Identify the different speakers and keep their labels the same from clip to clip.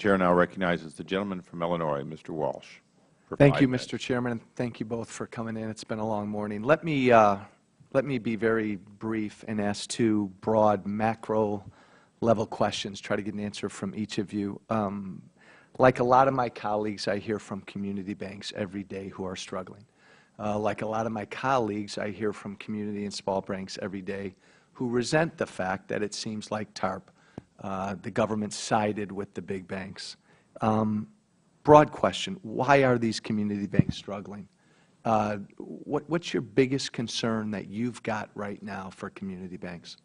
Speaker 1: Chair now recognizes the gentleman from Illinois, Mr. Walsh.
Speaker 2: Thank you, Mr. Chairman, and thank you both for coming in. It's been a long morning. Let me be very brief and ask two broad macro-level questions, try to get an answer from each of you. Like a lot of my colleagues, I hear from community banks every day who are struggling. Like a lot of my colleagues, I hear from community and small banks every day who resent the fact that it seems like TARP, the government sided with the big banks. Broad question, why are these community banks struggling? What's your biggest concern that you've got right now for community banks?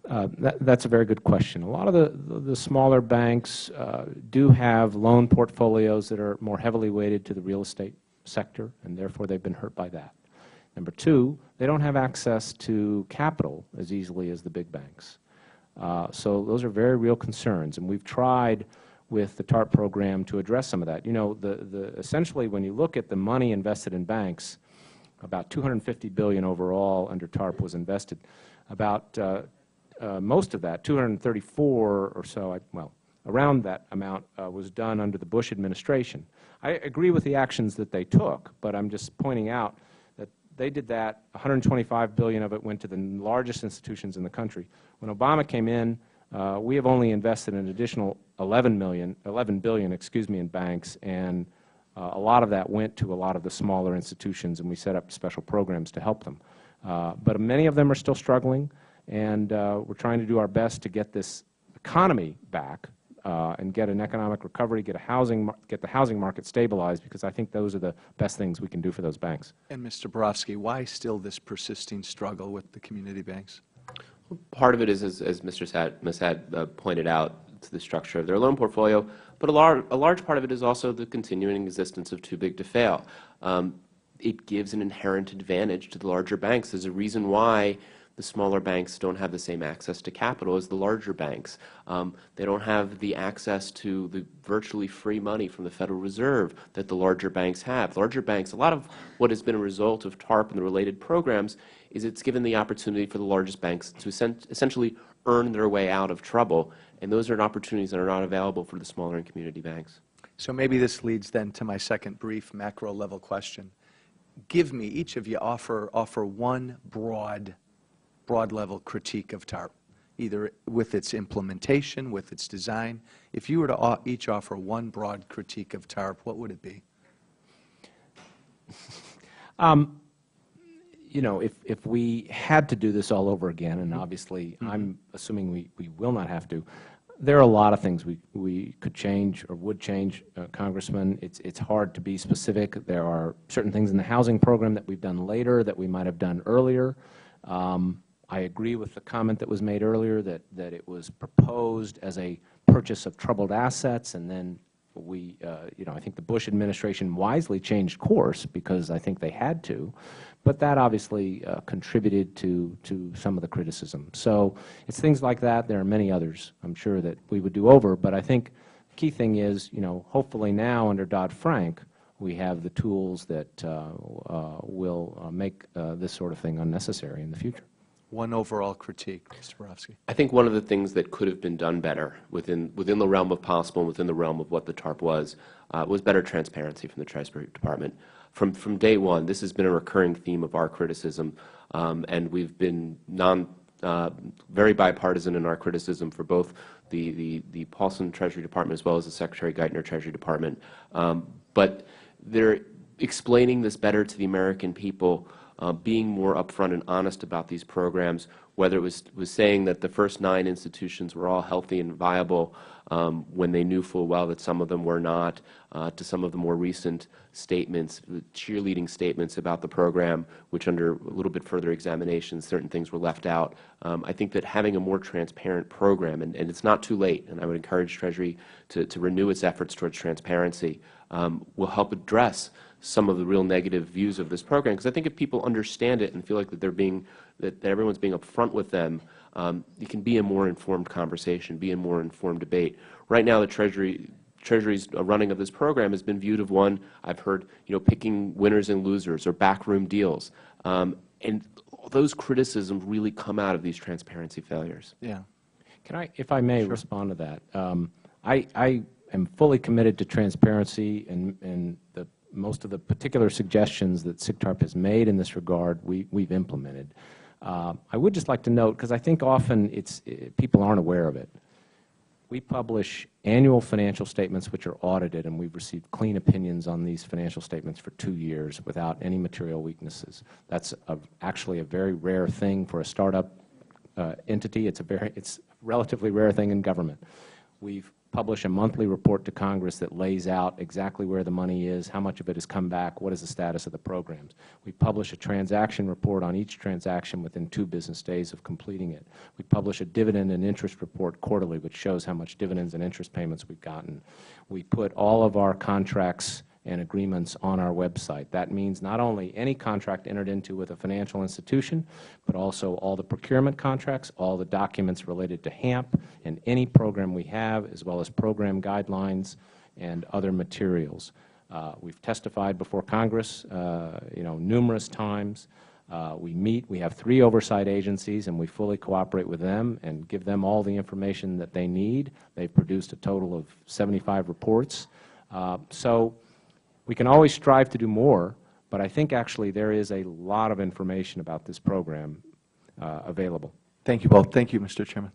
Speaker 3: That's a very good question. A lot of the smaller banks do have loan portfolios that are more heavily weighted to the real estate sector, and therefore they've been hurt by that. Number two, they don't have access to capital as easily as the big banks. So those are very real concerns, and we've tried with the TARP program to address some of that. You know, essentially when you look at the money invested in banks, about $250 billion overall under TARP was invested. About most of that, 234 or so, well, around that amount was done under the Bush administration. I agree with the actions that they took, but I'm just pointing out that they did that. 125 billion of it went to the largest institutions in the country. When Obama came in, we have only invested an additional 11 billion, excuse me, in banks, and a lot of that went to a lot of the smaller institutions, and we set up special programs to help them. But many of them are still struggling, and we're trying to do our best to get this economy back and get an economic recovery, get the housing market stabilized, because I think those are the best things we can do for those banks.
Speaker 2: And Mr. Borofsky, why still this persisting struggle with the community banks?
Speaker 4: Part of it is, as Mr. Massad pointed out, to the structure of their loan portfolio, but a large part of it is also the continuing existence of too big to fail. It gives an inherent advantage to the larger banks. There's a reason why the smaller banks don't have the same access to capital as the larger banks. They don't have the access to the virtually free money from the Federal Reserve that the larger banks have. Larger banks, a lot of what has been a result of TARP and the related programs is it's given the opportunity for the largest banks to essentially earn their way out of trouble, and those are opportunities that are not available for the smaller and community banks.
Speaker 2: So maybe this leads then to my second brief macro-level question. Give me, each of you, offer one broad-level critique of TARP, either with its implementation, with its design. If you were to each offer one broad critique of TARP, what would it be?
Speaker 3: You know, if we had to do this all over again, and obviously I'm assuming we will not have to, there are a lot of things we could change or would change, Congressman. It's hard to be specific. There are certain things in the housing program that we've done later that we might have done earlier. I agree with the comment that was made earlier that it was proposed as a purchase of troubled assets, and then we, you know, I think the Bush administration wisely changed course because I think they had to, but that obviously contributed to some of the criticism. So it's things like that. There are many others I'm sure that we would do over, but I think the key thing is, you know, hopefully now under Dodd-Frank we have the tools that will make this sort of thing unnecessary in the future.
Speaker 2: One overall critique, Mr. Borofsky.
Speaker 4: I think one of the things that could have been done better within the realm of possible and within the realm of what the TARP was better transparency from the Treasury Department. From day one, this has been a recurring theme of our criticism, and we've been very bipartisan in our criticism for both the Paulson Treasury Department as well as the Secretary Geithner Treasury Department. But they're explaining this better to the American people, being more upfront and honest about these programs, whether it was saying that the first 9 institutions were all healthy and viable when they knew full well that some of them were not, to some of the more recent statements, cheerleading statements about the program, which under a little bit further examination, certain things were left out. I think that having a more transparent program, and it's not too late, and I would encourage Treasury to renew its efforts towards transparency, will help address some of the real negative views of this program. Because I think if people understand it and feel like that that everyone's being upfront with them, it can be a more informed conversation, be a more informed debate. Right now, the Treasury's running of this program has been viewed of one, I've heard, you know, picking winners and losers or backroom deals, and those criticisms really come out of these transparency failures.
Speaker 2: Yeah.
Speaker 3: Can I, if I may, respond to that? I am fully committed to transparency, and most of the particular suggestions that SIGTARP has made in this regard, we've implemented. I would just like to note, because I think often people aren't aware of it, we publish annual financial statements which are audited, and we've received clean opinions on these financial statements for 2 years without any material weaknesses. That's actually a very rare thing for a startup entity. It's a relatively rare thing in government. We've published a monthly report to Congress that lays out exactly where the money is, how much of it has come back, what is the status of the programs. We publish a transaction report on each transaction within 2 business days of completing it. We publish a dividend and interest report quarterly, which shows how much dividends and interest payments we've gotten. We put all of our contracts and agreements on our website. That means not only any contract entered into with a financial institution, but also all the procurement contracts, all the documents related to HAMP and any program we have, as well as program guidelines and other materials. We've testified before Congress, numerous times. We meet. We have 3 oversight agencies, and we fully cooperate with them and give them all the information that they need. They've produced a total of 75 reports. So we can always strive to do more, but I think actually there is a lot of information about this program available.
Speaker 2: Thank you both. Thank you, Mr. Chairman.